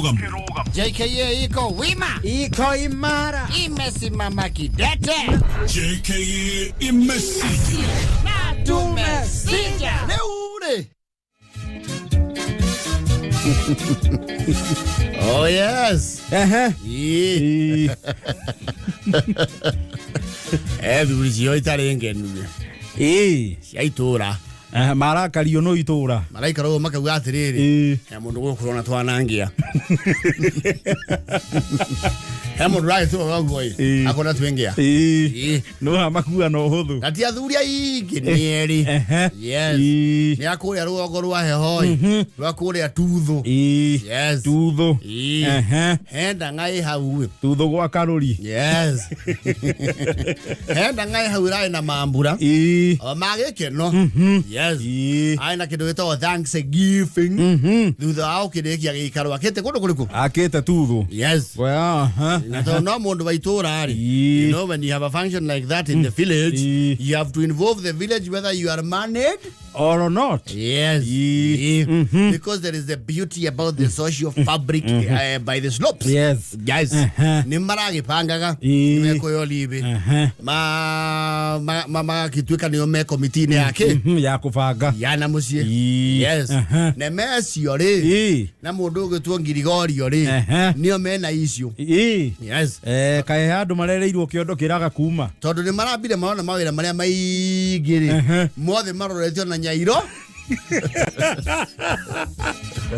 JKA iko wima, iko imara, imesimama kidete. JKA imesija na tumesija leure. Oh yes. Everybody yoitare ngenu. Shaitura. Maraka liono itura. Malaika ro makaga atiriri. Mundu gukurona twanangia. Mundu rai tu wagoi. Akona twengia. No hamakua no huthu. Tatia thuria ingi nieri. Yes. Ni akuria rugo rwa hehoi. Rwa kuria tuthu. Yes. Tuthu. Henda ngai hau. Tuthu gwa karuri. Yes. Henda ngai hau rai na mambura. Mageke no. Yes. Aina kido gito Thanksgiving. Thutha au kide kia gikaro akete kodo kuriku. Akete tuthu. Yes. Well, no mundu waitora ari. You know, when you have a function like that in the village, you have to involve the village whether you are married or not. Yes. Because there is the beauty about the social fabric by the slopes. Yes. Guys. Nimaragi pangaga. Nimeko yolibe. Ma kitweka niome committee ne yake. Ya kufanga. Yana musie. Yes. Ne mesi yore. Na mundu gitwo ngirigori yore. Niome na icio. Yes. Kae handu marereirwo kiondo kiraga kuma. Tondu ni marabire maona mawira maria maigiri. Mothe maroretio na Nyairo.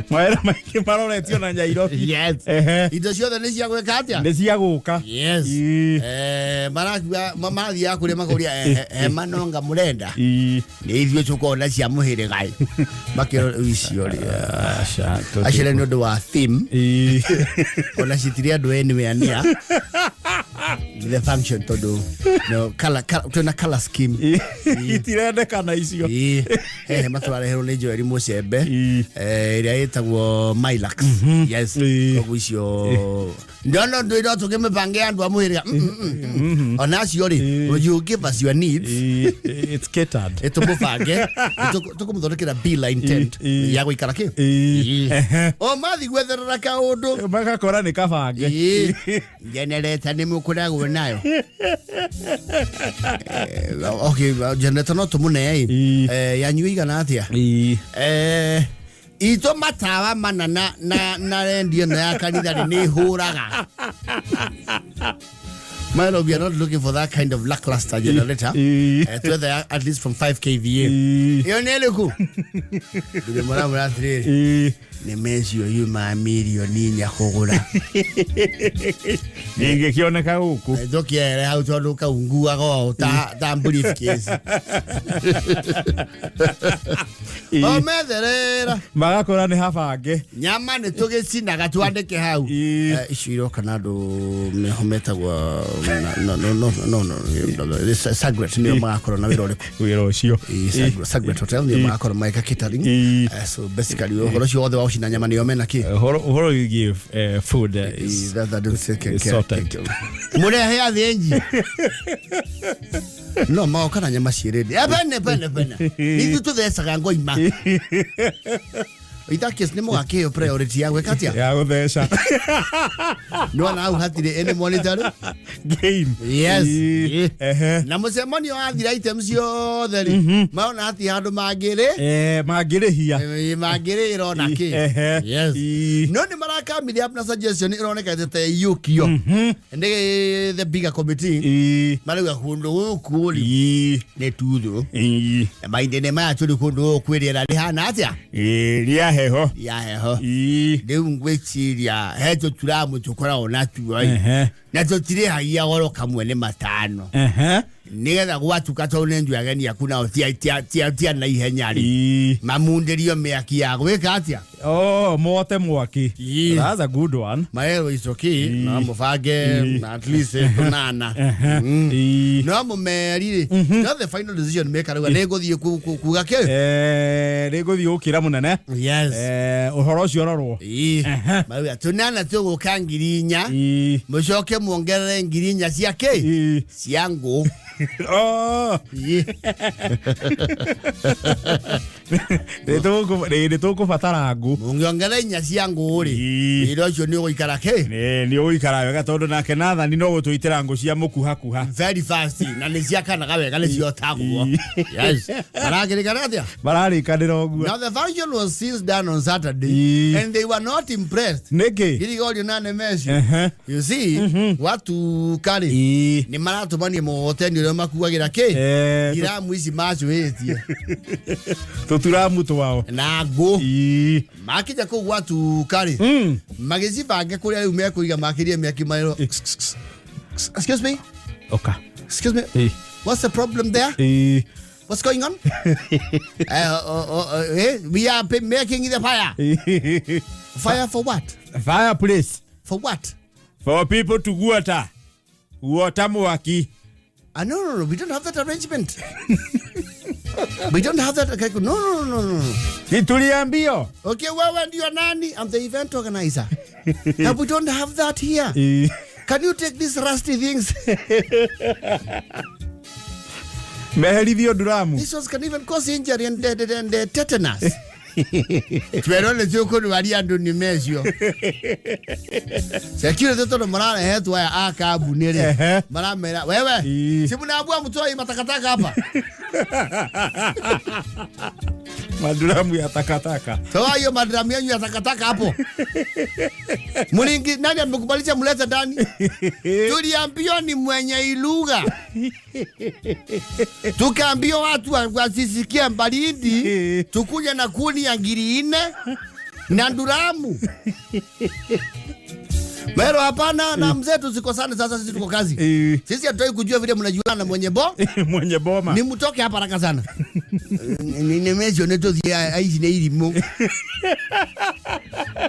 Mawira maiki maroretio na Nyairo. Yes. Indo ciothe ni cia gwika atia? Ni cia guka. Yes. Mamathi yaku ri makuria manonga murenda. Ni ithio tukona cia muhire gai. Makiro icio ri. Ashire no do wa theme. Ona citiria do anywhere near. The function to do no color scheme itirende kana icio matwara hero lejo eri mucembe ria etagwo Milax. Yes ko icio no tugeme bange andu amwira ona cio ri you give us your needs it's catered etubufange tukumuthondekera beeline tent ya guikara ki o mathi gwetherera ka undu magakora ni kabange genereta ni mukuragwo nayo. Okay, generator no tumune yanyu igana atia ito matawa mana na rendio na yakanitha ni huraga. My love, we are not looking for that kind of lackluster generator. Whether at least from 5 kVA. You know, the mwana three. Ne mesio you ma million ninya kogura. Ninge kioneka huku. Dokiere how to look ungua go ta briefcase. O mederera. Magakora ni habange. Nyama ne tugecinaga twandike hau. Ishiro kanado mehometa wa no this Sagret ni magakora na wirore. Wiro cio. Sagret hotel ni magakora maika catering. So basically horo cio othe na nyama ni omena ki. Horo you give food is that don't say sorted. Mure hea thenji. No ma okana nyama cirede. Bene. Itu tu thesa ngoima. Itakes ni mwake priority yawe katia. Ya guthesha. No na au hatire any monitor game. Yes. Na musemoni wa thira items yo theri. Maona hati handu magire. Magire hia. Magire irona ki. Yes. No ni maraka midi apna suggestion ironeka tete yukio. Ndege the bigger committee. Mali wa kundu kuli. Ne tudo. Mainde ne ma tuli kundu kwirira rihana atia. Ria heho. Ya heho. De ungwechiria heto turamu tukora onatu wai. Na totire haya horo kamwene matano. Nigetha gwatuka tonendu ageni yakuna tia na ihenyari. Mamunderio meaki ya gweka atia. Oh, mote mwaki. That's a good one. Maero is okay. No mufage at least tunana. No mo merire. No the final decision maker we nego thie kuga ke. Nego thie ukira munene. Yes. Uhoro cio rorwo. Mawe tunana tu gukangirinya. Mucoke muongerere ngirinya ciake. Ciangu. Oh. Nituko fatara ngu. Mungiongera inya cia nguri. Iro cio ni uikara ke. Ni uikara wega tondu nake natha ni no gutuitira ngu cia mukuha kuha. Very fast. Na ni cia kana wega ni cio taguo. Yes. Barari kanira oguo. Now the function was still done on Saturday and they were not impressed. Niki. Girigorio na Nemesio. You see, watu kali ni maratumania muhoteni ule makuagira ke. Iramu ici macuitie. Tuturamu twao. Na go. Makija ko watu kali. Magicibange kuria riu mekuiga makirie mekimairo. Excuse me? Okay. Excuse me? What's the problem there? What's going on? We are making the fire. Fire for what? Fireplace. For what? For people to water. Water muaki. No, we don't have that arrangement. We don't have that. Okay, no. Tuliambio. Okay, wewe ndio nani? I'm the event organizer. And we don't have that here. Can you take these rusty things? This was can even cause injury and tetanus. Twerole zoko ni wali andu ni mesio. Sekire zeto no marana hetu ya akabu nere. Maramera wewe. Simu na abua mtoi matakataka hapa. Maduramu ya takataka. Toa hiyo maduramu yenu ya takataka hapo. Mulingi nani amekubalisha mlete ndani? Tuliambiwa ni mwenye iluga. Tukaambiwa watu wasisikie baridi, tukuja na kuni ya ngiri 4 na nduramu. Mero hapana na mzetu zikosane sasa sisi tuko kazi. Sisi hatutaki kujua vile mnajuana na mwenye boma. Ni mtoke hapa haraka sana. Ni Nemesio neto aishi na ilimo.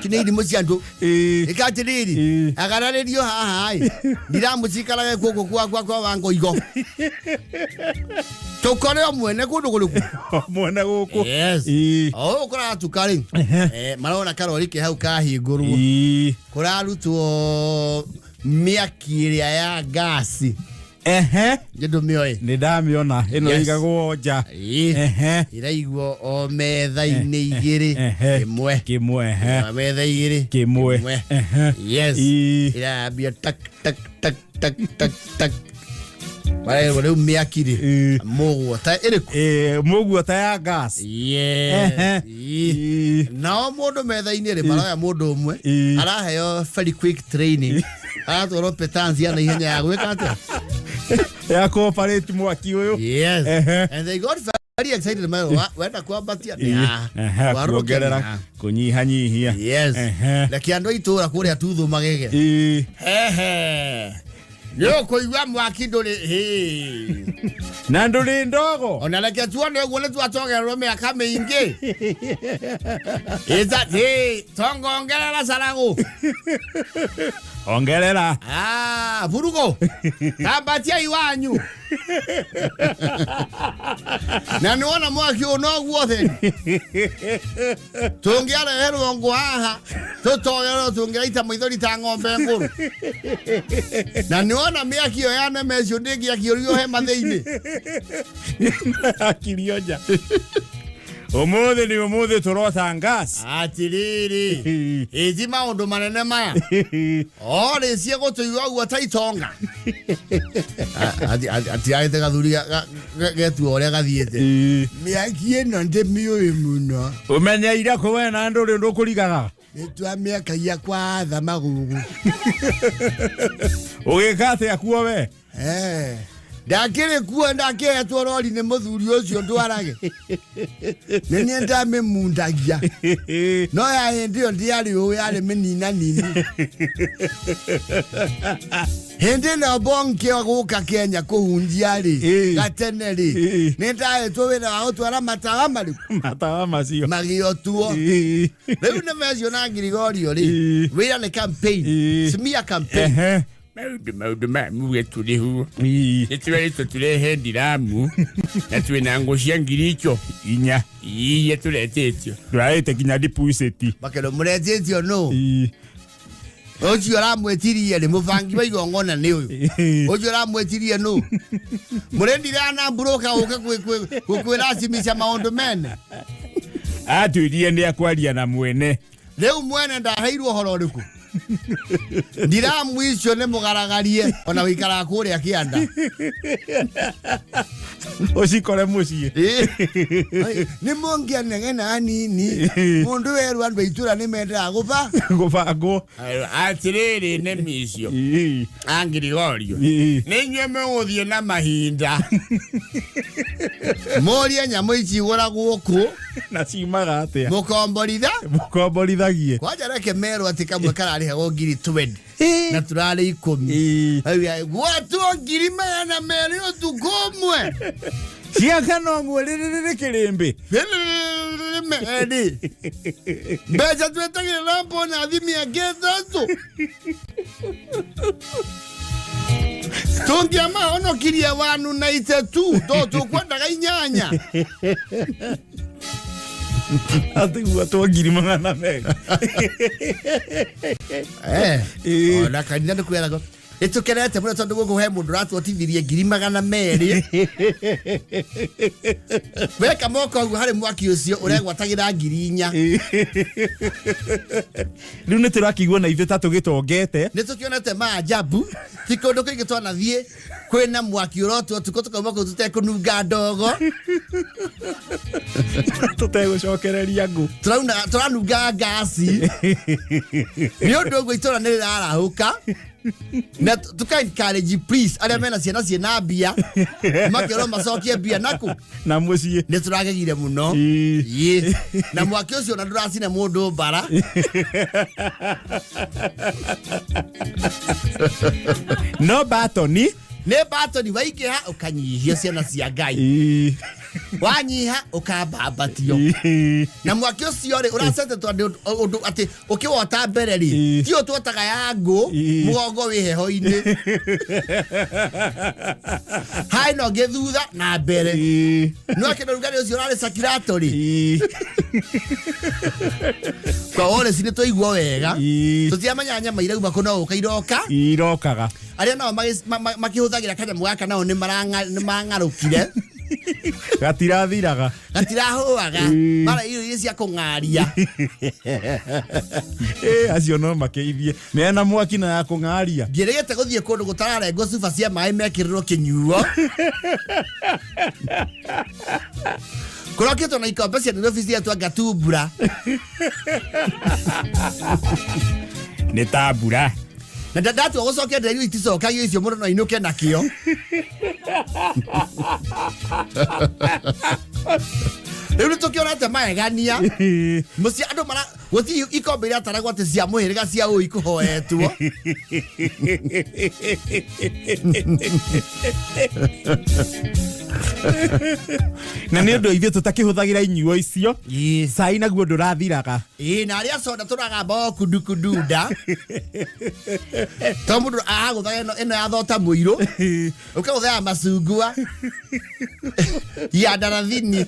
Kine ilimo sianto. Ikatiriri. Agarare dio hai. Ndiramu sikala kwa wango igo. Tokore mwene kudukuruku. Mwene guku. Yes. Kora tukari. Marona karorike hau kahiguru. Kurarutwo miakiria ya gasi. Ngedo mioe. Ni ndamiona ino igagwo nja. Iraigwo o metha-ini igiri kimwe. Metha igiri kimwe. Yes. Irambia tak tak tak tak tak tak. Wale wale miakiri muguota iriku muguota ya gas. Yes. Na modo metha-ini ri maraya mundu umwe araheo very quick training. Atoro petanzia na ihenya ya gweka atia ya cooperate mwaki uyu. Yes. And they got very excited wenda kwambatia warongerera kunyihanyihia. Yes. Lakini ando itura kuria tuthu magege. Yo kuigwa mwaki nduri na nduri ndogo ona leke tuone gole tu atogerwo miaka mingi. Iza tongongerera saragu ongerera burugo kambatia iwanyu na niona mwaki uno guothe tungiara hero ngo haha tutoyero tungiita muithori ta ng'ombe nguru na niona miaki yo ya Nemesio ndingi akiorio he matheini akirioja Omothe turota gas. Atiriri. Ezi maundu manene maya. Ore cie gutuigwa gwa taitonga. Ati aite gathuri getu oria gathiete. Miaki eno ndemioi muno. Umenya ira ko we na nduri ndukurigaga. Nitwa miaka ya kwa tha magugu. Ugikate akuo we. Ndakire kuo ndake tworori ni muthuri ucio ndwarage. Nini ndame mundagia. No ya hendio ndiari o yale menina nini. Hende na bonke guka Kenya kuhunjia ri gateneri. Nenda etwira wa utwara matawa mari. Matawa macio. Magio tuo. Riu Nemesio na Girigorio ri. Wira ni campaign. Smear campaign. Maudu mamu tulihu. Nitwere tutulehe ndiramu. Natwena ngoshia ngiricho. Inya. Iye tuletetio. Twaite kinya dipuiseti. Bakelo muretetio no. Ojo ramwetirie ni muvangi wa igongona ni uyu. Ojo ramwetirie no. Murendira na broka uka kwirasimisha maundu mene. Atuirie ni akwaria na mwene. Leo mwene ndaheirwo horo riku. Ndiramwicio ne mugaragarie ona wikara kuria kianda. Ucikore mucie. Ni mongia nengena nini. Mundu weru andu itura ni mendera guba. Gubango. Atiriri ne micio. Angirigorio. Ni nywe muguthie na mahinda. Moria nyamu ici gora guku. Na cimaga atia. Mukomborithagie. Kwaja reke mero ati kamwe karari hago ngiri 20. Na turari 10. Watu ngiri mana mero tukomwe. Ciaka no ngwerere kirimbi. Meri. Beja twetagire lampo na thimia getatu. Tungia maono kiria wanu na itetu. Toto kwenda inyanya. Ati watu ngiri magana mega. Ona kanitha ni kwera go. Itukenete muno tondu guku he mundu ratwotithirie ngiri magana meri. Weka moko agu hari mwaki ucio uregwatagira ngiri 4. Riu ni turakigwo na ithu tatu gitongete. Ni tukionete maajabu. Tikundu kingi twana thie kwina mwaki urotwo tuko tukauma ku tutekununga ndogo. Tutegucokereria ngu. Turanunga gasi. Ni undu uguo itora ni rirahuka. Na tuka-encourage please aria mena ciana ciena mbia makero macokie mbia naku na mucie ni turagegire muno na mwaki ucio na nduracina mundu mbara no batoni ne batoni waikiha ukanyihia ciana cia Ngai wanyiha ukabambatio na mwaki ucio ri uracete tondu undu ati ukiwota mbere ri ti utwotaga yangu mugongo wi heho-ini hai no githutha na mbere no kindu rugari ucio rari sakiratori kwa ole sine toigwo wega tutiamanya nyama irauma kuno ukairoka irokaga aria no makihuthagira kanyamu gaka nao ni mangarukire gatirathiraga gatirahuaga mara iyo cia kungaria acio no makeithie mena mwaki na ya kungaria ngirigete guthie kundu gutararengwo cuba cia mai mekirirwo kinyuo kuroketwo na ikombe cia nĩ ofisi yetu angatumbura ni tabura na ndatu gucokia nderu iticokagio icio mundu no inuke nakio Riu tukionete maegania muci andu mara guti ikombe ria taragwo ati cia muhiriga cia ui kuhoetwo na nĩ ũndũ ithuĩ tũtakĩhũthagĩra inyuo icio cai naguo ndũrathiraga na arĩa soda tũragamba kundukundunda to mũndũ agũthaga ĩno ya thota mũirũ ũkagũthaga macungwa ya ndarathini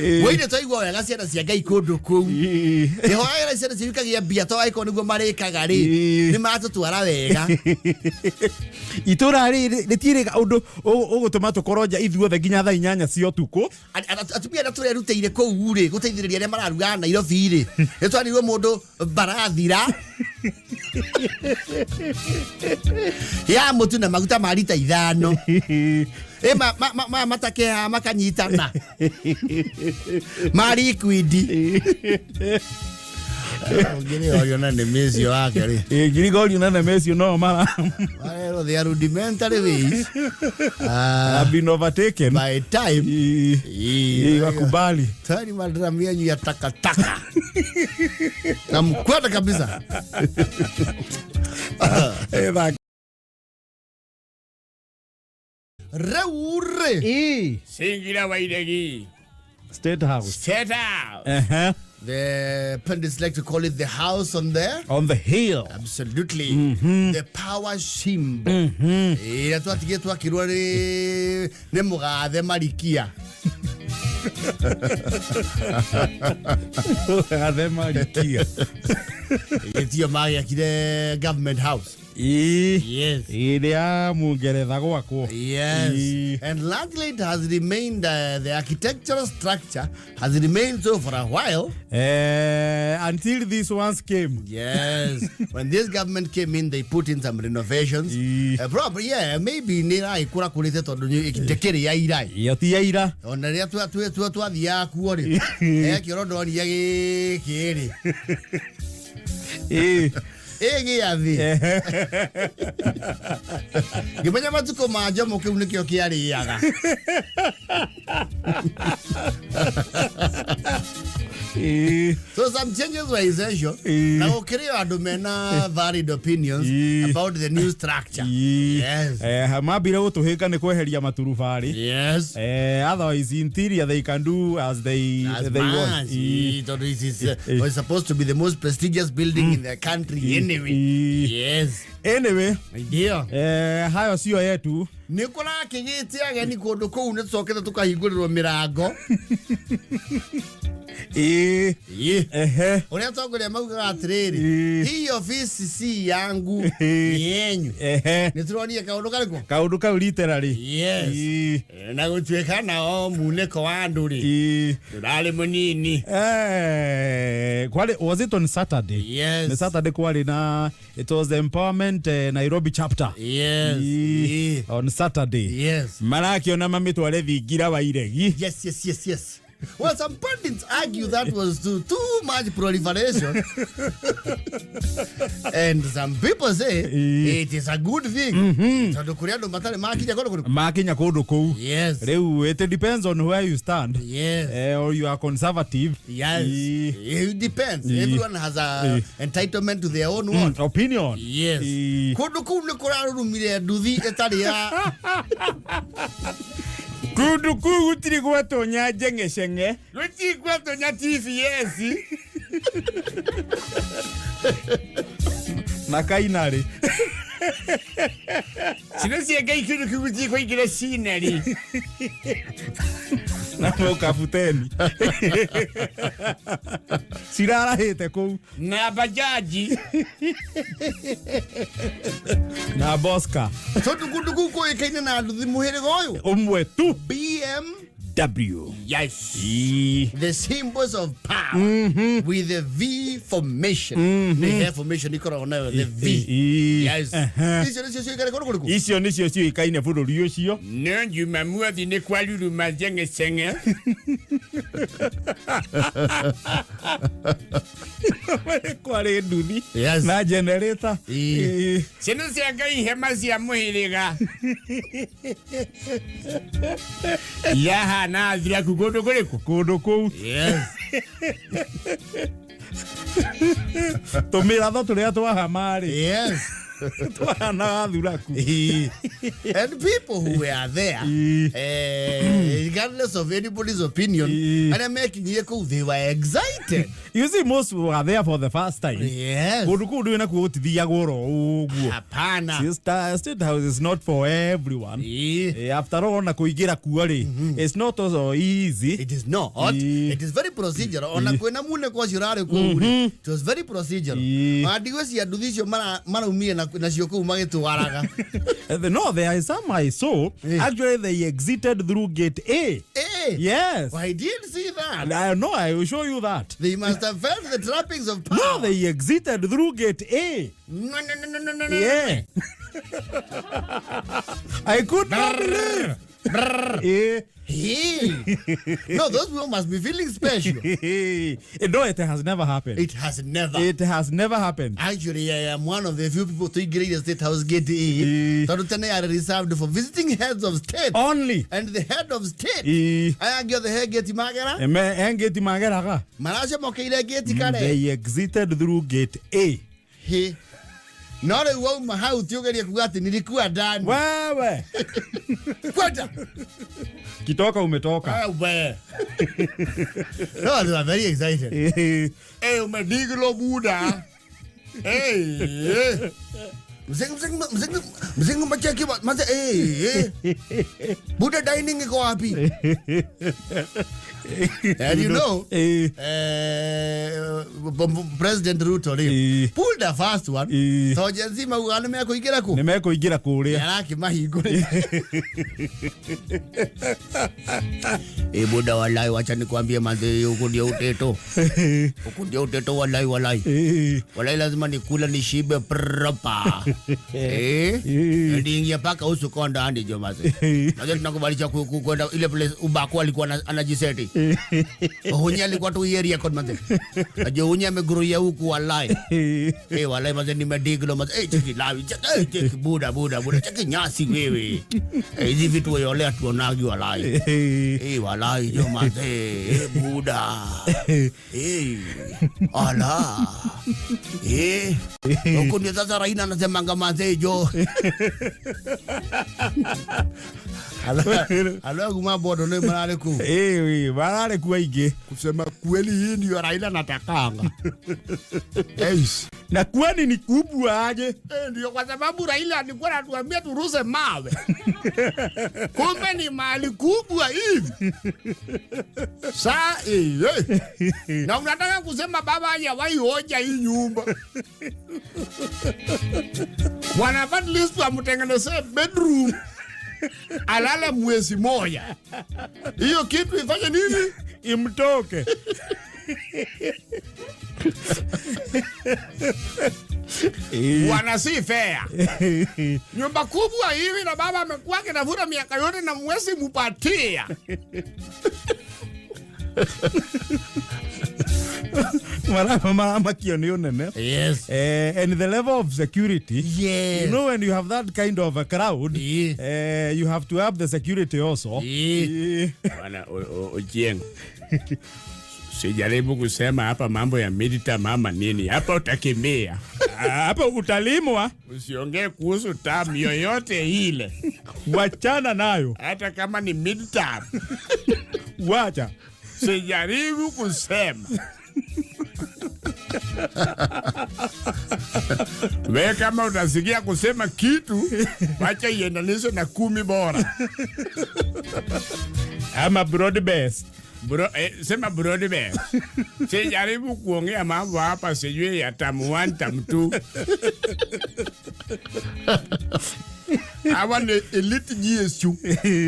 Wĩine toigwo wega ciana cia Ngai kundu kuu ihoyagira ciana ciukagia mbia to aiko niguo marikaga ri ni matutwara wega itura ri ritiiriga undu ugutuma tukoroja ithuothe nginya thaa 8 cia utuku atumia na turerutĩire kuu ri guteithĩrĩria aria mararuga Nairobi ri nitwanirwo mundu barathira ya mutu na maguta ma lita 5 matakeha makanyitana mari kwidi ngiri na nemezio wake ri ngiri na nemezio no mara well they are rudimentary ways have been overtaken by time wakubali tani madramu yanyu ya takataka na mkwata kabisa Reure Singira Waidegi State House. The pundits like to call it the house on the hill. Absolutely. The power shimb. Atu atigetu akirwari ne mugathe marikia. Mugathe marikia. Etio mari akire government house. Yes. Iria Mungeretha gwakwo. Yes. And largely it has remained, the architectural structure has remained so for a while. Until these ones came. Yes. When this government came in, they put in some renovations. Probably, yeah, maybe nira ikura kulite tondu ikitekeri ya irai. Iyo ti ya ira. Ona ria twathia kuori. Kirondo ni kiri. Ege yathi. Gimanya matuko majo mukiu nikio kiariaga. So some changes were essential. Now ukiri andu mena varied opinions about the new structure. Yes. Mabire gutuhika ni kweheria maturubari. Yes. Otherwise interior they can do as they want. This is was supposed to be the most prestigious building in the country anyway. Yes. Anyway, idea. Hayo sio yetu. Nikora kigiti ageni kundu kuu ne tucokete tukahingurirwo mirango. Uria tongoria maugaga atiriri hii ofisi si yangu yenyu nituronie kaundu kariku kaundu kau literally. Yes. Na gutweka na o muneko wa nduri ndari munini kwali was it on Saturday? Yes. The Saturday kwali na it was the empowerment Nairobi chapter. Yes. On Saturday. Yes. Maraki ona mamitware thingira wa iregi. Yes. Well, some pundits argue that was too much proliferation. And some people say it is a good thing. So Makinya kodo kou. Yes. It depends on where you stand. Yes. Or you are conservative. Yes. It depends. Everyone has a entitlement to their own opinion. Yes. Kodo kou ne koraru mire duthi etaria. Kudu kutiri gwatonya jengeshenge. Gutiri gwatonya TVS. Nakainari. Sinasi ngai kudu kuti kwingira scenery. Na mokafuteni. Sirara hete kou. Na bajaji. Na boska. So tukuduku ko ikaine na nduthi muhere goyo. Omwe tu BMW. Yes. The symbols of power with the V formation. The formation ikora ona the V. Yes. Isio nisio sio ikaine bururi ucio. No you mamuathi ne kwaluru majenge senge. Kware nduthi. Yes. Na generator. Sino cia ngai hema cia muhiriga. Yaha na thira kugodo kuriku kodo kou. Yes. Tumira tho turia twahamari. Yes. And people who were there, regardless of anybody's opinion, and I'm making you cool, they were excited. You see, most were there for the first time. Yes. State House is not for everyone. After all, it's not so easy. It is not. It is very procedural. It was very procedural. No, there is some I saw. Actually, they exited through gate A. Yes. Well, I didn't see that. No, I will show you that. They must have felt the trappings of power. No, they exited through gate A. No. Yeah. I could not believe. No, those people must be feeling special. No, it has never happened. It has never. It has never happened. Actually, I am one of the few people to get the State House gate A. Tarutane are reserved for visiting heads of state. Only. And the head of state. I get the head gate magara. Gate magara. Manasha mokeile gate kare. They exited through gate A. He. Not a woman how to get kuati nilikuwa ndani. Wewe. Kwata. Kitoka umetoka. Wewe. No, they are very excited. Umediglo buda. Mzengu machaki maza Buda dining iko wapi? And you know, President Ruto pulled the first one. So jazima ugana nimekuingira ku. Nimekuingira kuria. Yaraki mahigo. Buda walai wacha nikwambie manze huko ndio uteto. Huko ndio uteto walai. Walai lazima nikula nishibe proper. Ndingia paka usuko ndani jo maze. Najua tunakubalisha kwenda ile place ubako alikuwa anajiseti. Hunya alikuwa tu area kwa maze. Najua hunya ameguruia huku walai. Walai maze nimediglo maze. Cheki lawi. Cheki buda. Cheki nyasi wewe. Hizi vitu yole tuonagi walai. Walai jo maze. Buda. Ala. Huko ndio sasa Raila anasemanga maze jo. Alo kumabodo ne malale ku. Malale ku aige. Kusema kweli hii ndio Raila natakanga. Na kwani ni kubwa aje? Ndio kwa sababu Raila alikuwa anatuambia turuse mawe. Kumbe ni mali kubwa hivi. Na unataka kusema baba hajawahi hoja hii nyumba. Wana at least wamtengeneze bedroom. Alala mwezi moja. Hiyo kitu ifanye nini? Imtoke. Wana si fair. Nyumba kubwa hivi na baba amekuwa akitafuta miaka yote na mwezi mupatia. Mama kionio nene. Yes. And the level of security. Yes. You know when you have that kind of a crowd, you have to have the security also. Bwana Ochieng. Sijaribu kusema hapa mambo ya midterm mama nini. Hapa utakemea. Hapa utalimwa. Usiongee kuhusu term yoyote ile. Wachana nayo. Hata kama ni midterm. Wacha. Sijaribu kusema. Wewe kama utasikia kusema kitu, wacha iendanishe na 10 bora. Ama broad base. Sema broad base. Sijaribu kuongea mambo hapa sijui ya term 1 term 2. Hawa ni elite GSU.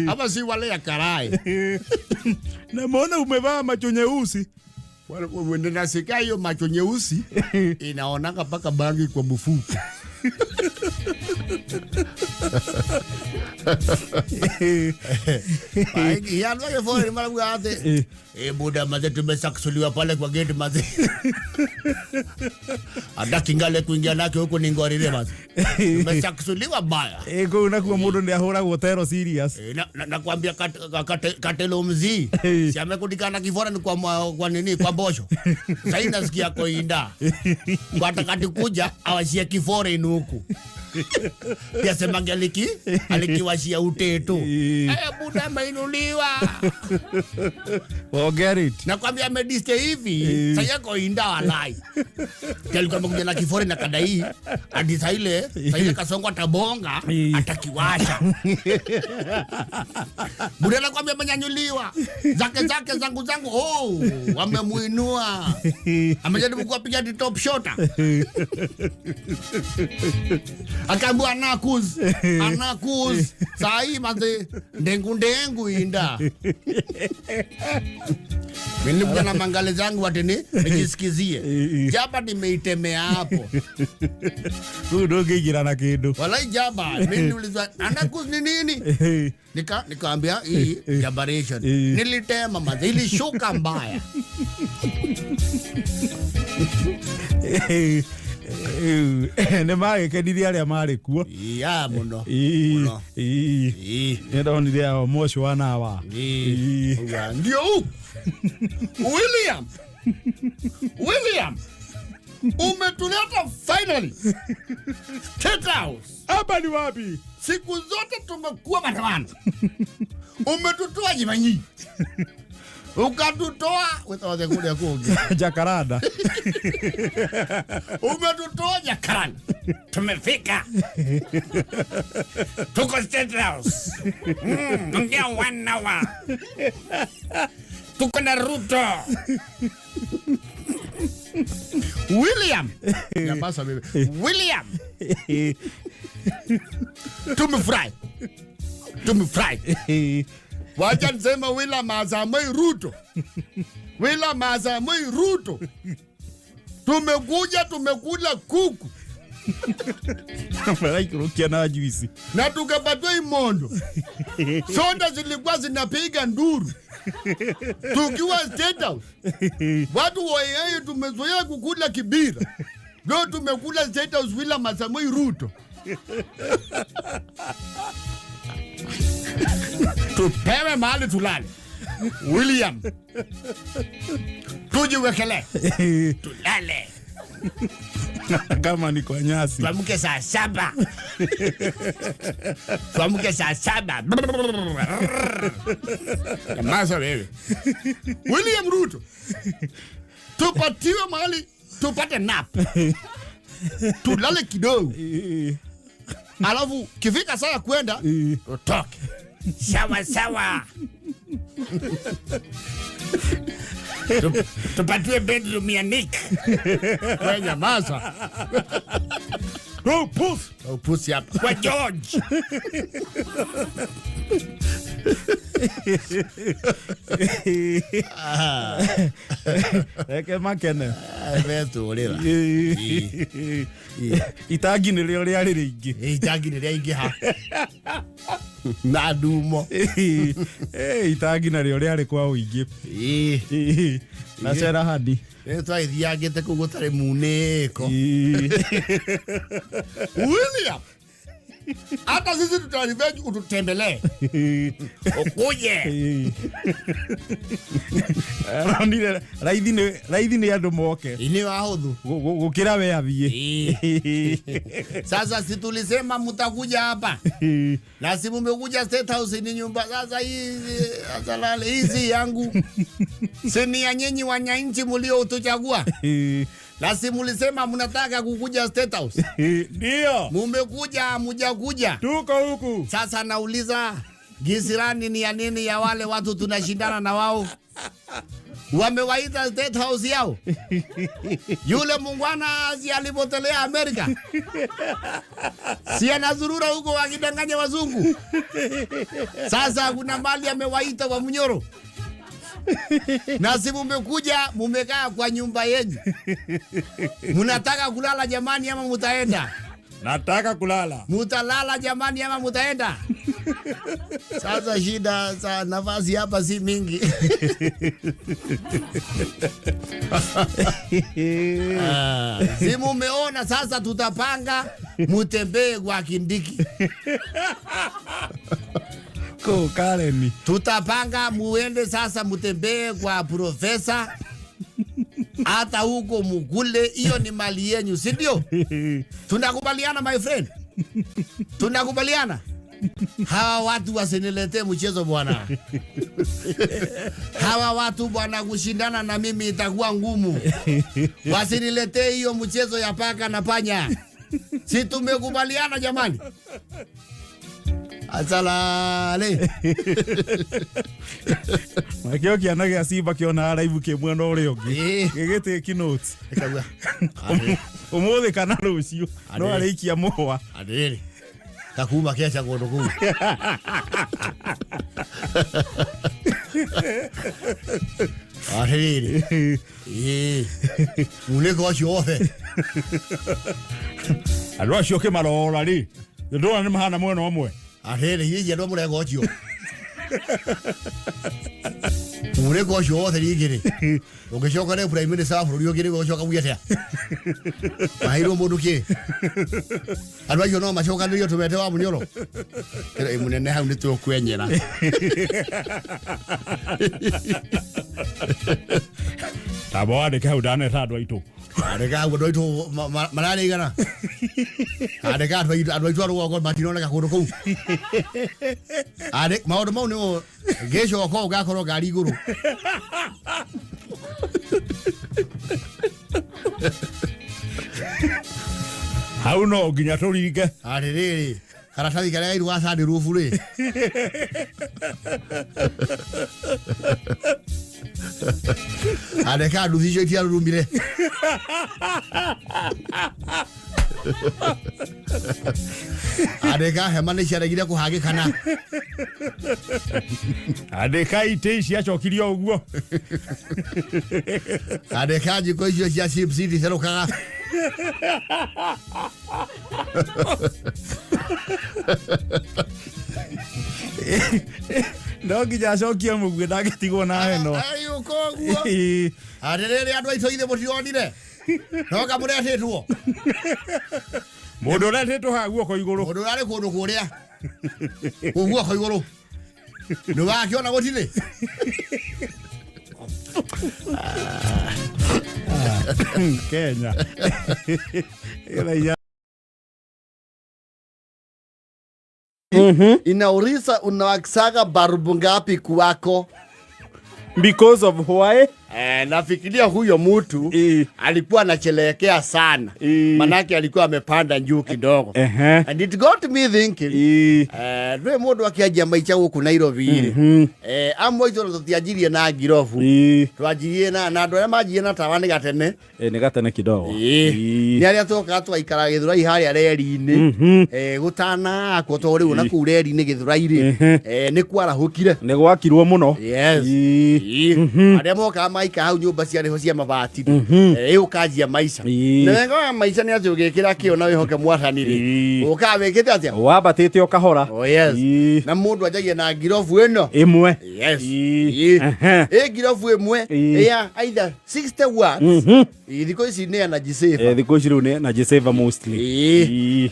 Hapa si wale ya karai. Na mbona umevaa macho nyeusi? Wende nasika hiyo macho nyeusi inaonanga paka bangi kwa mfuko. Ya ndio yefori mara ngate. Buda maze tumesaksuliwa pale kwa gate maze. Ada kingale kuingia nake huko ni ngorire maze. Tumesaksuliwa baya. Kwa unakuwa mudo ndio ahora gotero serious. Nakwambia katelo mzi. Si amekudikana kifora ni kwa nini kwa mbosho. Sasa nasikia koinda. Kwa atakati kuja awashia kifora inuku. Pia semanga alikiwashia uteto. Buda mainuliwa. Get it. Nakwambia amediste hivi. Sasa koinda walai. Kalikuwa amekuja na kifora na kadai. Hadi saile kasongo tabonga atakiwasha. Buda nakwambia manyanyuliwa. Zake zangu wamemuinua. Amejaribu kuwapiga di top shota. Akaambia anakuz. Sai maze ndengu inda. Mimi mjana mangale zangu watini nijisikizie. Jaba nimeitemea hapo. Udoge na kidu. Walai jaba mimi ulizwa anakuz ni nini? Nikaambia hii jabaration. Nilitema maze ilishuka mbaya. Ne mage kediria ya mare kuo. Ya muno. Ndio ndio mosho wana wa. Ndio. William. Umetuleta finally. State House. Hapa ni wapi? Siku zote tumekuwa maandamano. Umetutoa jimanyi. Ukatutoa wetaweze kuja kuongea Jakaranda. Umetutoa Jakaranda. Tumefika. Tuko State House. Ongea 1 hour. tuko na Ruto. William. Nyamaza bebe. William. Tumefurahi. Wacha nisema William Samoei Ruto. William Samoei Ruto. Tumekula kuku. Kurukia na juisi. Na tukapatwa imondo. Sonda zilikuwa zinapiga nduru. Tukiwa State House. Watu wae tumezoea kukula kibira. Leo tumekula State House William Samoei Ruto. Tupewe mahali tulale. William. Tujiwekele. Tulale. Kama ni kwa nyasi. Tuamke saa 7. Kama wewe. William Ruto. Tupatiwe mahali tupate nap. Tulale kidogo. Alafu kifika saa kwenda utoke. Sawa. Tupatiwe bedroom ya Nick. Wewe nyamaza. Pusi hapa. Kwa George. Eke makene. Beto olera. Itagi ni leo ya ringi. Itagi ni ringi ha. Na dumo. Itagi na leo ya kwa uigi. Na sera hadi. Eto aithiagite kugutare muneko. William. Hata sisi tutaliveji ututembelee. Ukuje. Raithi ni andu moke. Ini wahudhu. Gukira we athie. Sasa si tulisema mtakuja hapa. Na si mmekuja State House ni nyumba sasa hizi asalale hizi yangu. Sini ya nyinyi wananchi mlio utuchagua. Na si mlisema mnataka kukuja State House. Ndio. Mmekuja hamujakuja. Tuko huku. Sasa nauliza gisirani ni ya nini ya wale watu tunashindana na wao? Wamewaita State House yao. Yule mungwana si alipotelea Amerika. Si anazurura huko wakidanganya wazungu. Sasa kuna mali amewaita wa Munyoro. Na si mmekuja mumekaa kwa nyumba yenu. Mnataka kulala jamani ama mutaenda? Nataka kulala. Mutalala jamani ama mutaenda? Sasa shida za nafasi hapa si mingi. Si mumeona sasa tutapanga mutembee kwa Kindiki. Ko Kareni. Tutapanga muende sasa mutembee kwa profesa. Hata huko mukule, hiyo ni mali yenu, si ndio? Tunakubaliana my friend? Tunakubaliana? Hawa watu wasiniletee mchezo bwana. Hawa watu bwana kushindana na mimi itakuwa ngumu. Wasiniletee hiyo mchezo ya paka na panya. Si tumekubaliana jamani? Asalale. Makio kiana gia Simba kiona live ke mwena uri ungi. Gigite ki notes. Ekaga. Umuthi kana rucio. No arikia muhwa. Adere. Takuma kesha gondo kuu. Adere. Uneko shofe. Alwa shoke malora ri. Ndona ni mahana mwena omwe. Adere yije ndo mure gochio. Ure gochio thirigire. Ugicoka ne prime minister afuri ogire gocoka bugetea. Mahiro munduki. Andwa yo no macoka ndio tumete wa Munyoro. Kira imunene hau ni tukwenyera. Tabode ka udane tadwa itu. Adeka go doito malale igana. Adeka adwa ro go matino na ko ko. Adek maodo mau no gesho ko ga ko gari guru. Hau no ginya toriga. Arere. Karatathi kare iru asa ndi rufu ri. Andeka nduthi icio rumire. Andeka hema nĩ ciaregire kũhagĩkana. Andeka ite ici acokirio ũguo. Andeka njiko icio cia chips itherũkaga. No nginya acokia mũguĩ ndagĩtigwo na heno. Ayũko ũguo. Arĩrĩrĩ andũ aitũ ithe mũtionire. No kamũretĩtwo. Mũndũ ũretĩtwo ha guoko igũrũ. Mũndũ ũrarĩ kũndũ kũrĩa. Guoko igũrũ. Ndũgakĩona gũtirĩ. Kenya. Inauliza unawakisaga barubu ngapi kwako? Because of why? Nafikiria huyo mtu alikuwa anachelekea sana. Manake alikuwa amepanda juu kidogo. And it got me thinking. Nwe mundu akiajia maicha huku Nairobi. Amwe izo tutiajirie na girofu. Twajirie na andu arĩa majirie na tawa nĩ gatene. Nĩ gatene kidogo. Nĩ arĩa tũka twaikara Gĩthũrai harĩa reri-inĩ. Gũtana akwo tũrĩ na kũu reri-inĩ Gĩthũrai-rĩ. Nĩ kwarahũkire. Nĩ gwakirwo mũno. Yes. Arĩa moka maika hau nyũmba ciarĩ ho cia mabati. Ũkanjia maica. Na wengo wa maica nĩ atĩ ũgĩkĩra kĩo na wĩhoke Mwathani-rĩ. Ũkaga wĩkĩte atĩa? Wabatĩte ũkahora. Oh yes. Na mũndũ anjagia na girofu ĩno. Ĩmwe. Yes. Girofu ĩmwe ya either 60 watts. Thikũ ici nĩ energy saver. Thikũ ici rĩu nĩ energy saver mostly.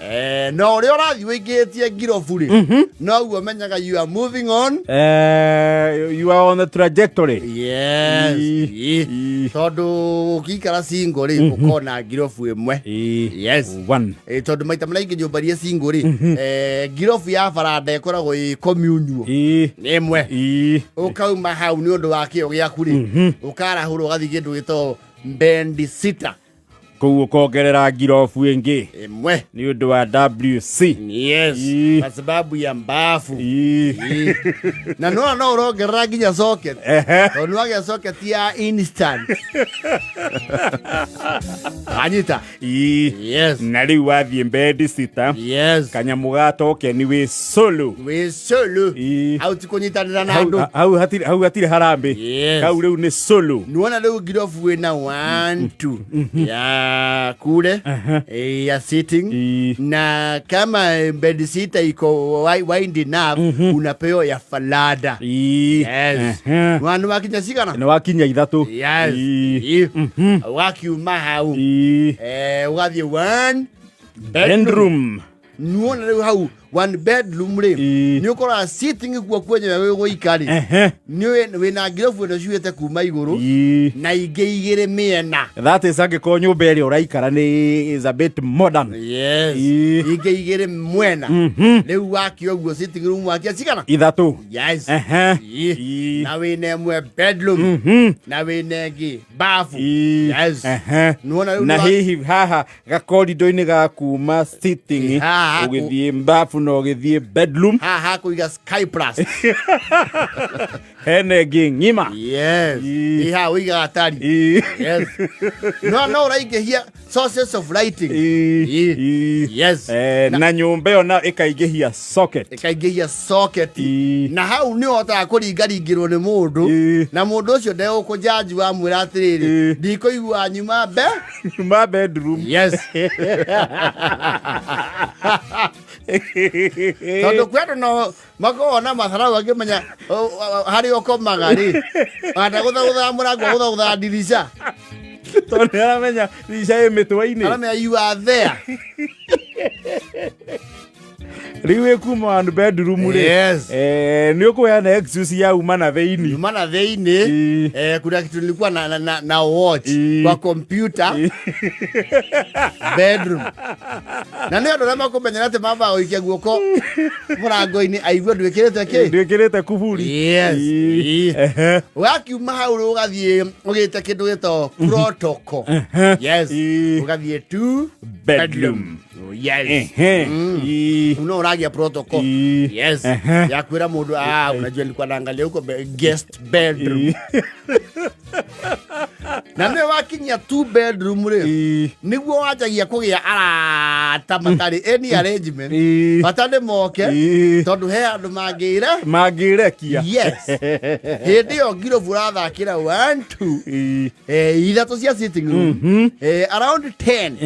No ũrĩa ũrathiĩ wĩingĩtie girofu-rĩ, noguo menyaga you are moving on. You are on the trajectory. Yes. Tondũ ũkĩikara single-rĩ ũkona girofu ĩmwe. Yes. One. Tondũ maita maingĩ nyũmba iria single-rĩ, girofu ya baranda ĩkoragwo ĩ communal. Ĩmwe. Ũkauma hau nĩ ũndũ wa kĩo gĩaku-rĩ, ũkarahũra ũgathiĩ kĩndũ gĩtagwo bendi sitter. Kũu ũkongerera girofu ĩngĩ. Ĩmwe. Nĩ ũndũ wa WC. Yes. Kwa sababu ya mbafu. Na no ũrongerera nginya socket. Tondũ wagĩa socket ya instant. Anyita. Yes. Na rĩu wathiĩ bendi sitter. Yes. Kanyamũ gatoke nĩ wĩ solo. Wĩ solo. Hau ti kũnyitanĩra na andũ. Hau hatirĩ harambĩ. Hau rĩu nĩ solo. Nuona rĩu girofu ĩna 1 2 ya kule ya sitting na kama bed sitter iko wide enough unapewa ya falada. Yes. Wandu wakinya sigana? Na wakinya ithatu. Yes. Wakiuma hau. Ugathie one bedroom. Nuona rĩu hau one bedroom-rĩ nĩ ũkoraga sitting kuo kwenyewe wĩgũikari nĩ wĩna girofu ĩno ciũĩte kuma igũrũ na ingĩ igĩrĩ mĩena. That is angĩkorwo nyũmba ĩrĩa ũraikara nĩ is a bit modern. Yes. Ingĩ igĩrĩ mwena. Rĩu wakio ũguo sitting room wakia cigana? Ithatu. Yes. Na wĩna ĩmwe bedroom na wĩna ĩngĩ bafu. Yes. Na hihi haha gakorido-inĩ ga kuma sitting ũgĩthiĩ bafu no gĩthiĩ bedroom. Haha kũiga Sky Plus. Hena ĩngĩ ng'ima. Yes. Haha ũiga atari. Yes. No ũraingĩhia sources of lighting. Yes. Na nyũmba ĩyo na ĩkaingĩhia socket. Ĩkaingĩhia socket. Na hau nĩ ũhotaga kũringaringĩrwo nĩ mũndũ na mũndũ ũcio ndegũkũnjanji wamwĩra atĩrĩrĩ ndikũigua nyuma bedroom. Yes. Tondũ kwendwo no makoragwo na matharau angĩmenya harĩa ũkomaga-rĩ wanda gũthagũthaga mũrango gũthagũthaga ndirica. Tondũ nĩaramenya ndirica ĩ mĩtwe-inĩ. Aramenya you are there. Rĩu ĩkuma one bedroom-rĩ. Yes. Nĩ ũkũheana excuse ya uma na thĩinĩ. Uma na thĩinĩ. Kuna kitu nilikuwa na watch kwa computer. Bedroom. Na nĩ andũ arĩa makũmenyera atĩ mamba gũikia guoko mũrango-inĩ aigue ndwĩkĩrĩte kĩ? Ndwĩkĩrĩte kuburi. Yes. Wakiuma hau rĩ ũgathiĩ ũgĩte kĩndũ gĩtagwo protocol. Yes. Ũgathiĩ 2 bedroom. Yes. Unaoragia protocol. Yes. Ya kwira mundu unajua nilikuwa naangalia huko guest bedroom. Na me wakinya 2 bedroom re. Niguo wajagia kugia arata matari any arrangement. Batade moke tondu he andu magire kia. Yes. Hindi yo ngiro buratha kira 1 2. Ithatu cia sitting room. Around 10.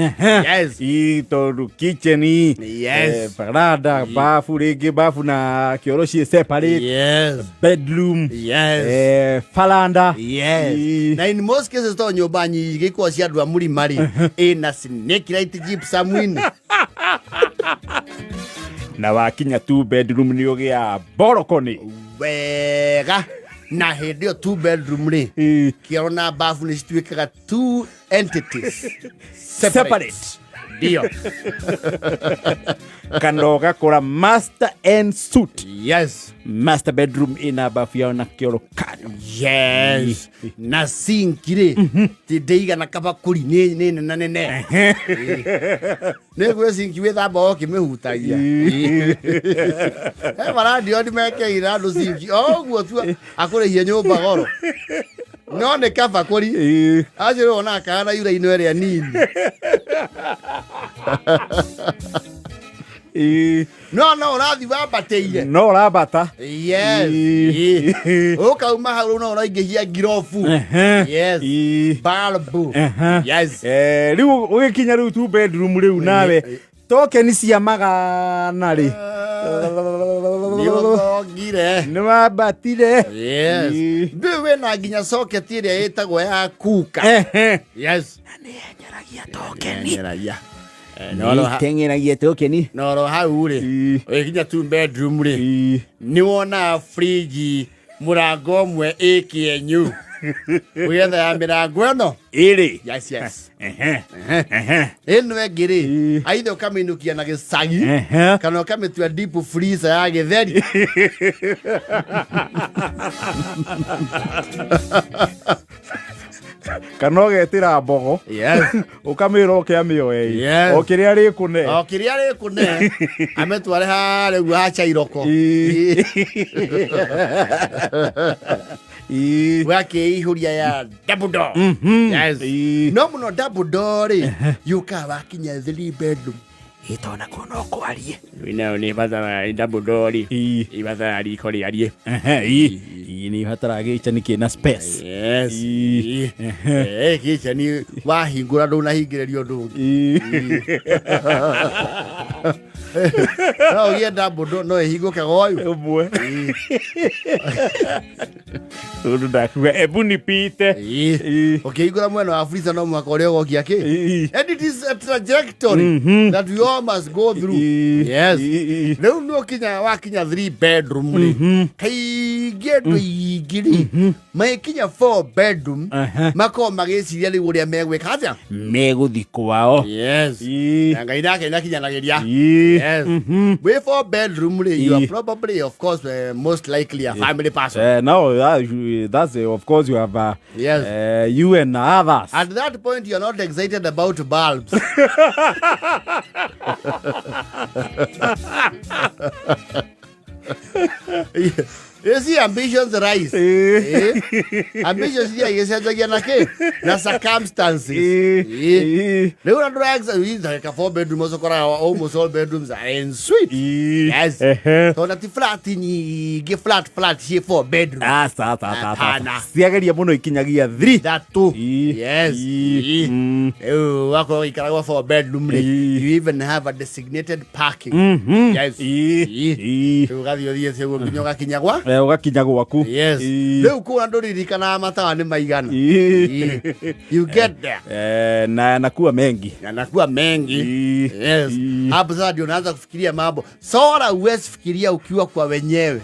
Yes. Tondu kitchen. Yes. Parada, bafu rege, bafu na kioroshi separate. Yes. Bedroom. Yes. Falanda. Yes. Na in most cases to nyumba nyingi kwa cia andu a murimari ina snake light gypsum win. Na wakinya 2 bedroom ni ugia borokoni. Wega. Na hindi 2 bedroom ri. Kiona bafu ni situikaga 2 entities. Separate. Dio. Kandoga kora master and suit. Yes. Master bedroom ina bafu yao na kioro kano. Yes. Na sinkire. Tideiga na kaba kuri nene. Negwe sinki wethamba okimehutagia. Maradi odi meke irado sinki. Guo tu akurehia nyumba goro. No ne kaba kuri. Ajiro na kana yura inwere ya nini. No rathi wabateire. No rabata. Yes. Ukauma hau no raingihia girofu. Yes. Balbu. Yes. Riu ugikinya riu 2 bedroom riu nawe tokeni cia magana ri. Gire. Ni wabatire. Yes. Ndiwe na nginya socket iria yetagwo ya kuka. Yes. Ni nyaragia tokeni. Nyaragia. Tengeragia tokeni. No hau ri. Ugikinya 2 bedroom ri. Ni wona fridge murango mwe ikienyu. Uyetha ya mirango eno iri. Yes. Eno egiri aithe ukaminukia na gicagi kana ukamitua deep freezer ya githeri. Kana ugetira mbogo. Yes. Ukamira ukiamio Yes. Okiria ri kune. Ametware hare guacha iroko. Wake ihuria ya double door. Yes. No muno double door ri. Yuka wakinya 3 bedroom. Itona kono kwarie. Wina ni batara double door ri. Ibatara ri kori arie. Ni hatara gichani kina space. Yes. Gichani wahingura ndo nahingirerio ndungi. No ye double door no hinguke goyu. Umwe. Uru dakwe ebuni pite. Okay, igura mweno wa Afrika no mwaka ule gokia ki. And it is a trajectory that we all must go through. Yes. Leo no kinya wakinya 3 bedroom. Kai gedo igiri. Makinya 4 bedroom. Mako mageciria ri uria megwe kaja. Meguthi kwao. Yes. Ngai nake nakinya nageria. Yes. We 4 bedroom you are probably of course most likely a family person. No, that's of course you have yes. You and others. At that point you are not excited about bulbs. You see, ambitions rise. Ambitions here, you said again, na circumstances. Leo na drugs, like a 4 bedroom, almost all bedrooms are en suite. Yes. So that flat ni get flat here 4 bedroom. Siagaria muno ikinyagia 3. That too. Yes. Wako ikarawa 4 bedroom. You even have a designated parking. Yes. Ugakinya gwaku. Yes. Leo kuna ndoririkana matawa ni maigana. You get there. Na nakuwa mengi. Yes. Hapo sasa ndio unaanza kufikiria mambo. Sora uwezi fikiria ukiwa kwa wenyewe.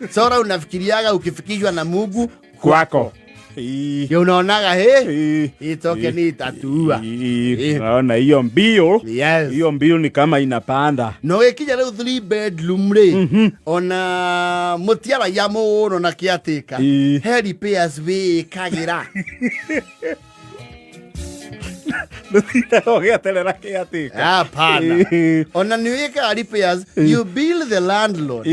Sora unafikiriaga ukifikishwa na Mungu kwako. Yo unaonaga itoke ni tatua. Naona hiyo mbio. Yes. Hiyo mbio ni kama inapanda. No ikija leo 3 bedroom re. Ona mutiara ya muno na kiatika. Heri payers we kagira. Ndutinda ogieterera kiatika. Hapana. Ona niweka repairs, you bill the landlord.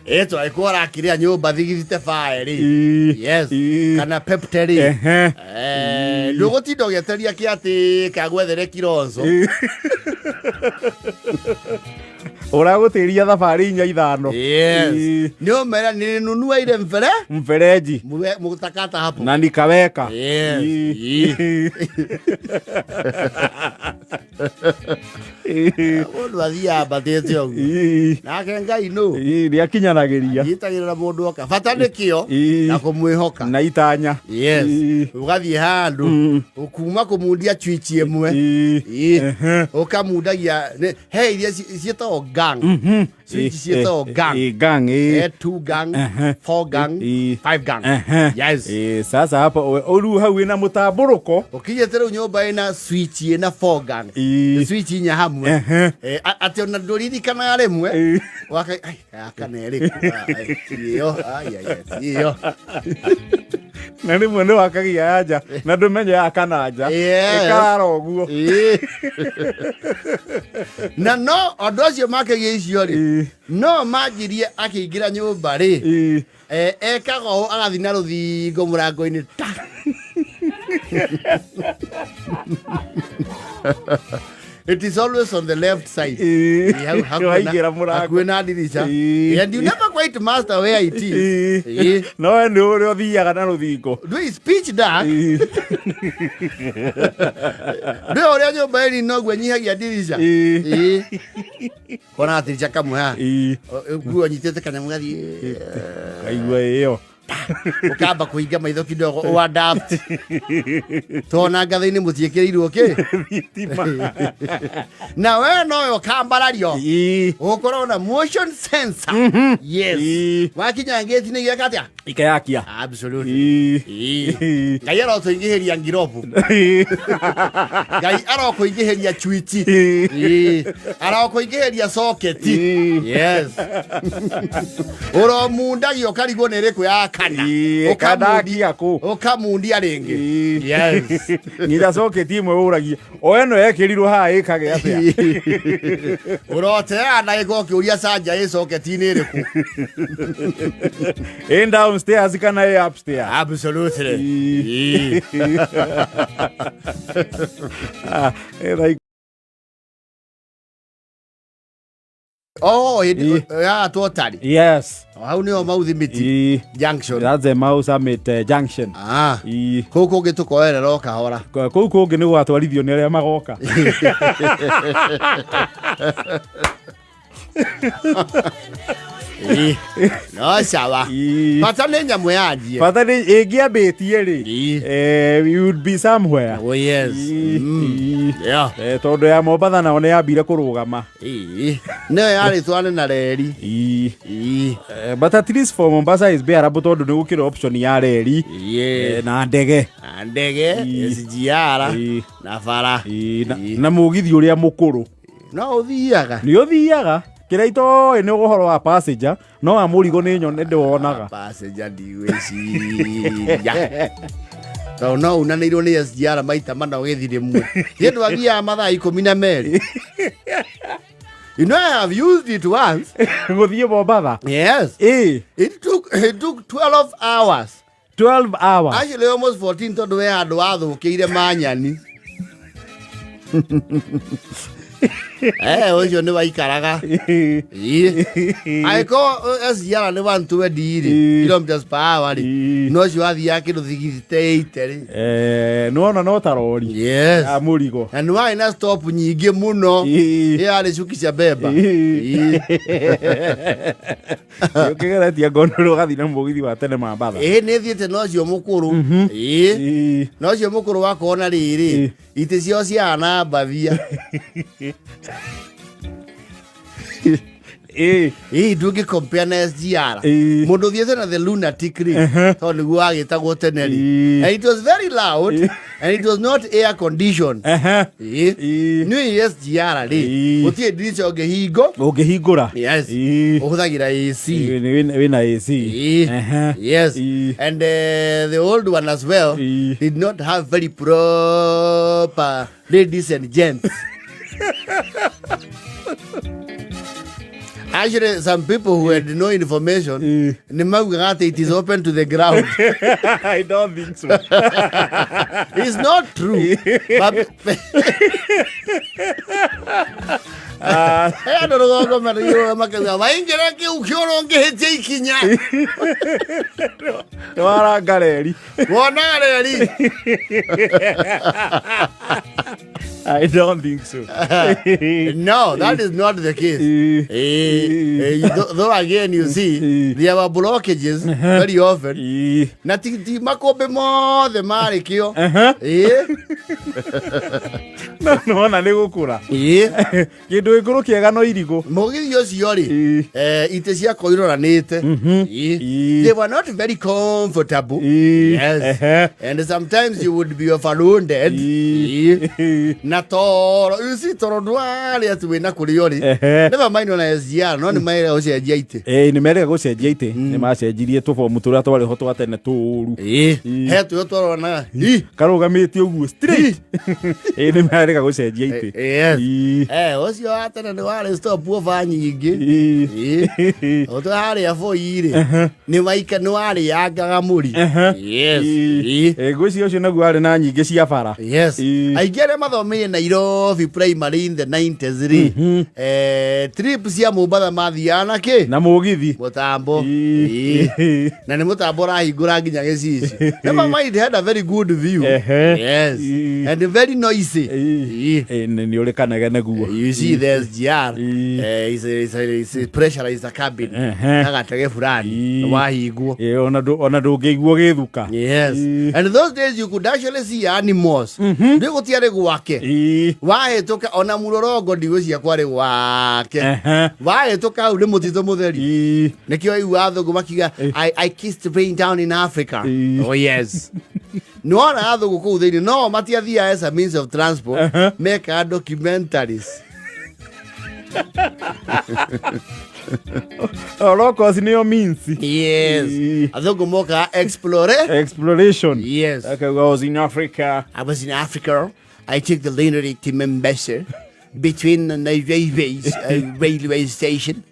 Eto aikuwa akiria nyumba thigithite faeri. Yes. Kana pepteri. Ndugutinda ogieteria kiatika gwethere kironzo. Uragutiria thabari inya ithano. Yes. Ndio mera nilinunua ile mfereji. Mutakata hapo. Na nikaweka. Yes. Odo athia batete ogu. Nake Ngai no. Ni akinyanagiria. Yitagirira mundu oka. Bata nikio na kumwihoka. Na itanya. Yes. Ugathie handu. Ukuma kumundia twitch imwe. Ukamundagia hey iria cietagwo gang. Switch cietagwo gang. Gang. 2 gang, 4 gang, 5 gang. Yes. Sasa hapa oru hau ina mutamburuko. Ukinyetera nyumba ina switch ina 4 gang. Switch inya hamwe. Ati ona nduririkana remwe. Waka akana eri. Iyo. Na ni mwene wakagia aja na ndumenye akana aja ikara oguo na no ondo cio makagia icio ri no manjirie akiingira nyumba ri ekago agathi na ruthingo murango-ini ta It is always on the left side. Hakuena dirisha. And you never quite master where it is. No, no, no, thiaga na ruthingo. Do is pitch dark. Do ore nyumba iri no gwenyihagia dirisha. Kona dirisha kamwe ha. Guo nyitete kanyamu gathi. Kaigua iyo. Ukamba kuinga maitho kidogo o adapt tona ngathe-ini mutiikirirwo ki na we no ukambarario ukorwo na motion sensor. Yes. Wakinya ngeti-ini gieka atia ikayakia. Absolutely. Ngai arotuingihiria ngirobu. Ngai arokuingihiria twitch. Arokuingihiria socket. Yes. Uromundagio karigwo ni riku ya kana ukadagia ku ukamundia ringi. Yes. Ngira socket imwe uragia o eno yekirirwo ha ikage atia urote ana igokiuria sanja i socket-ini iriku in downstairs kana upstairs. Absolutely. Like oh, yeah, totally. Yes. How ni o Mauthimiti Junction. That's a Mau Summit Junction. Kuku gitukoerera kahora. Kuku kungi ni gwatwarithio ni aria magoka. No sawa. Pata ni nyamu yanjie. Pata ni ingiambitie ri. We would be somewhere. Oh yes. Yeah. Tondu ya Mombasa na one yambire kurugama. No yari twane na reri. But at least for Mombasa is bearable tondu ni gukira option ya reri. Na ndege. SGR na bara. Na mugithi uria mukuru. No uthiaga. Ni uthiaga. Kira ito ni uhoro wa passenger no amurigo ni nyone ndonaga passenger ndiweciria so no unanirwo ni SGR maita mana ugithire mwe ndu agia mathaa 12. You know, I have used it once. Guthie Mombasa. Yes. It took 12 hours. 12 hours. Actually almost 14 tondu we andu athukiire manyani. Ocio ni waikaraga. Aiko SGR ni 120 kilometers per hour. No cio athia kindu thigithite 80. No no tarori. Yes. Amurigo. And why na stop nyingi muno. Ari cukisha beba. Ukigera tia gondoro gathi na mugithi wa tene Mombasa. Ni thiete no cio mukuru. No cio mukuru wakona riri. Ite cio ciana mbathia. Ndungi compare na SGR. Mundu thiete na the lunatic ring. So niguo agitagwo teneri. And it was very loud and it was not air conditioned. Ni SGR ri. Utie dirisha ungehingura. Yes. Uhuthagira AC. Wina AC. Yes. And the old one as well did not have very proper ladies and gents. Actually, some people who had no information, it is open to the ground. I don't think so. It's not true. But I don't I don't think so. No, that is not the case. Though again, you see, there were blockages very often. Nothing makobe more the marikio. No, na negukura. Kindu iguru kiega no irigo. Mogithi ocio ri ite cia koiroranite. They were not very comfortable. Yes. And sometimes you would be overloaded. Na toro, you see toro ndwari ati wina kurio ri. Never mind on SGR, no ni maire gucenjia ite. Ni maire gucenjia ite. Ni macenjirie tubomu turia twari ho twatene turu. He tu twarona. Karugamite uguo straight. Ni maire gucenjia ite. Yes. Ucio atene ni wari stop over nyingi. Oto hari afo iri. Ni maika ni wari yangaga muri. Yes. Gwisi ucio naguo ari na nyingi cia bara. Yes. Aigere mathomire Nairobi primary in the 90s ri. Trips cia Mombasa mathiana ki? Na mugithi. Mutambo. Na ni mutambo rahingura nginya gicici. Never mind, had a very good view. Yes. And very noisy. Ni uri kanaga naguo. You see there's GR. Is pressurized cabin. Agatege fulani. Wahingwo. Ona ndungiguo githuka. Yes. And those days you could actually see animals. Ndiko tiare gwake. Wahetoka ona murorongo ndigwicia kwari gwake. Wahetoka uri mutito mutheri. Nikio iu athugu makiga I kissed rain down in Africa. Oh yes. No ona athugu kuu thiini no matiathia as a means of transport. Make a documentaries. Locals nio means. Yes. Athugu moka exploration. Yes. Okay, I was in Africa. I took the lunatic to Mombasa. Between the railway station,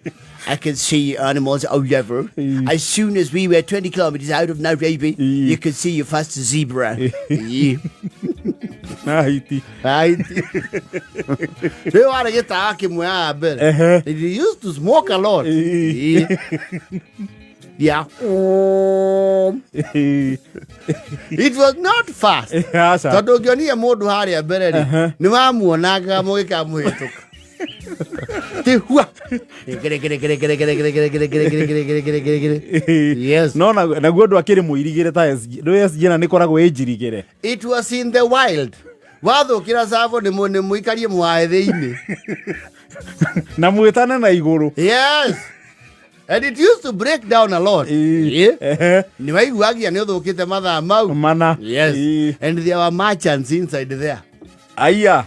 I could see animals all over. As soon as we were 20 kilometers out of Nairobi, you could see your first zebra. Haiti. They want to get to Akimwa. They used to smoke a lot. Yeah. It was not fast. Tondu ngionia mundu haria mbere ri ni wamuonaga mugika muhituka. Tihua. Yes. No naguo ndu akiri muirigire ta SG na nikoragwo ejirigire. It was in the wild. Wathukira savo ni muikarie mwae thiini. Na mwitana na iguru. Yes. And it used to break down a lot. Ni waiguagia ni uthukite mathaa mau. Mana. Yes. And there were merchants inside there. Aya.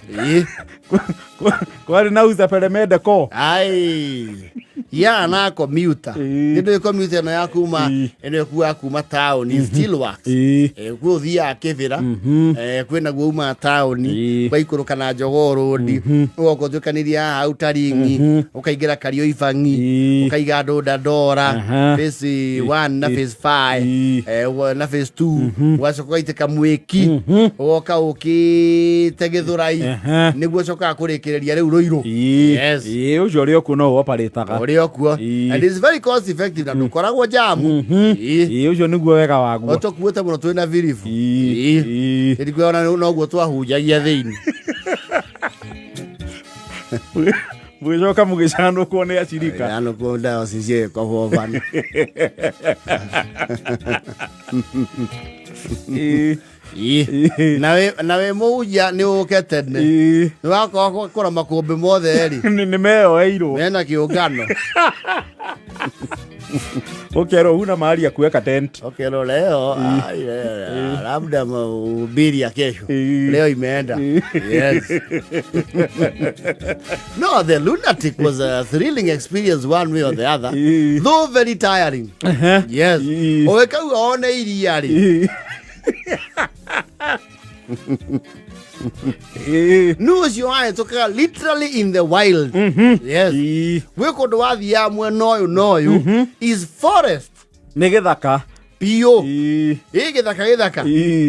Kwari nauza peremende ko. Ai. Ya na commuter. Ndio commuter na yakuma ene kuwa kuma town still works. Kuo thia kivira. Kwena guuma town. Kwaikuruka na Jogoo Road. Uko tukaniria Autaringi. Ukaigira Kario Ifangi. Ukaiga Dodora. Phase 1 na phase 5. Na phase 2. Wacoka iteka Mwiki. Uka Tegithurai. Niguo coka kurikireria riu Ruiru. Yes. Ucio uri okuno operataga. And it's very cost effective na ndukoragwo jamu. Ucio niguo wega waguo. Otokuota muno twina virifu. Ndigwe ona no guo twahunjagia thiini. Mwicoka mugicano kuone acirika. Ano kuonda osicie kwa hovana. Na we muja ni uketene ni wako kora makombe mothe eri ni meo eiro mena kiungano ukero huna mahali ya kuweka tent. Ukero leo labda mahubiri ya kesho leo imeenda. Yes. No, the lunatic was a thrilling experience one way or the other, though very tiring. Yes. Oweka uone iriari. News you are toka literally in the wild. Yes. We could have the amwe no is forest. Negethaka. Pio. Githaka.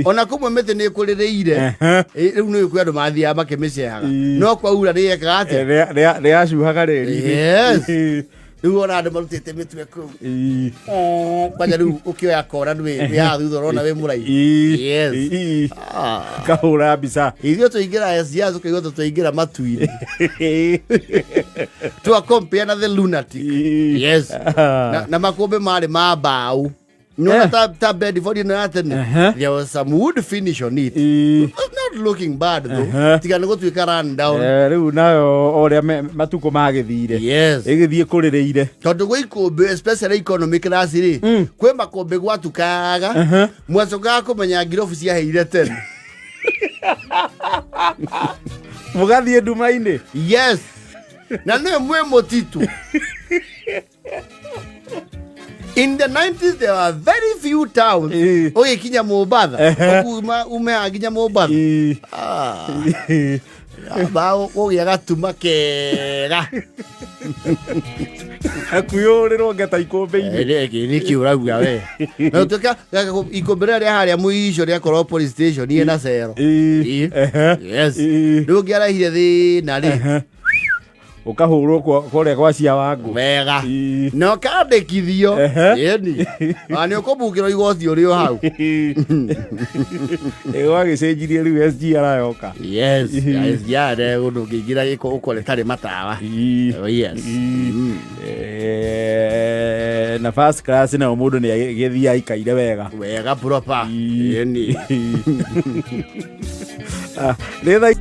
Ona kumwe mete ni kurireire. Riu ni kwendu mathia makemecehaga. No kwa ura ri eka ate. Ri acuhaga riri. Yes. Riu ona andu marutite mitwe ku. Kwanja riu ukioya kora ndwe ya thutha rona we murai. Yes. Kahura bisa. Ithio tuingira SGR tukaigua tuingira matuini. To compare na the lunatic. Yes. Na makombe mari ma bau. No, ta bed for dinner. There was some wood finish on it. It was not looking bad though. Tigana go to run down. Riu nayo oria matuko magithire. Yes. Igithie kurireire. Tondu go ikombe especially economic class ri. Kwe makombe gwatukaga. Mwacoka kumenya ngirofu cia heire 10. Mugathie ndumaini. Yes. Na no mwe motitu. In the 90s, there were very few towns. Oye, kinya Mombasa. Umea kinya Mombasa. Bao oye gatuma kega. Akuyorero ngeta ikombe ini. Ni kiuraguya we. Na tuka ikombe ria haria muisho ria Koro police station ni na zero. Yes. Ndio ngiara hire thina ri. Ukahurwo kore kwa cia wangu wega no kandikithio yeni ani ukobukiro igothi uri hau ego agicenjirie riu SGR ayoka. Yes. SGR undu ngigira giko ukore tari matawa. Yes. Na first class na mundu ni agithia ikaire wega proper yeni. Letha